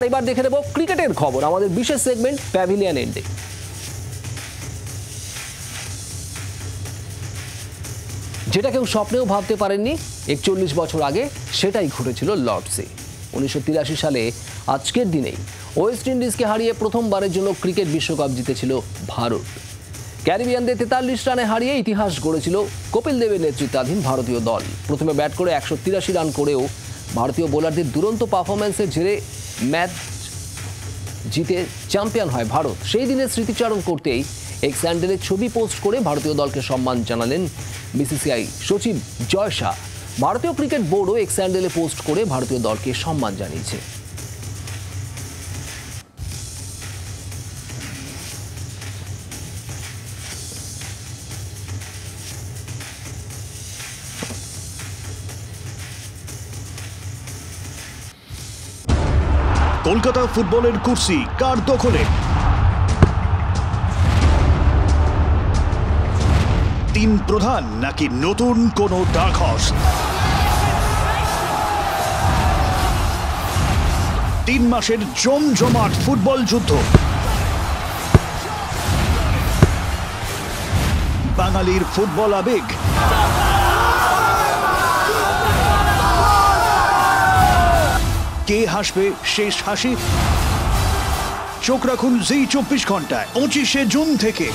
এবার দেখে নেব ক্রিকেটের খবর আমাদের বিশেষ সেগমেন্ট প্যাভিলিয়ন এন্ডে। যেটা কেউ স্বপ্নেও ভাবতে পারেননি ৪১ বছর আগে সেটাই ঘটেছিল লর্ডসে। ১৯৮৩ সালে আজকের দিনেই ওয়েস্ট ইন্ডিজকে হারিয়ে প্রথমবারের জন্য ক্রিকেট বিশ্বকাপ জিতেছিল ভারত। ক্যারিবিয়ানদের ৪৩ রানে হারিয়ে ইতিহাস গড়েছিল কপিল দেবের নেতৃত্বাধীন ভারতীয় দল। প্রথমে ব্যাট করে ১৮৩ রান করেও ভারতীয় বোলারদের দুরন্ত পারফরম্যান্সের জেরে ম্যাচ জিতে চ্যাম্পিয়ন হয় ভারত। সেই দিনের স্মৃতিচারণ করতেই এক্স হ্যান্ডেলে ছবি পোস্ট করে ভারতীয় দলকে সম্মান জানালেন বিসিসিআই সচিব জয় শাহ। ভারতীয় ক্রিকেট বোর্ডও এক্স হ্যান্ডেলে পোস্ট করে ভারতীয় দলকে সম্মান জানিয়েছে। কলকাতা ফুটবলের কুর্সি কার দখলে? তিন প্রধান নাকি নতুন কোনো ডার্ক হর্স? ৩ মাসের জমজমাট ফুটবল যুদ্ধ, বাঙালির ফুটবল আবেগ, কে হাসবে শেষ হাসি? চোখ রাখুন জি ২৪ ঘন্টায় ২৫শে জুন থেকে।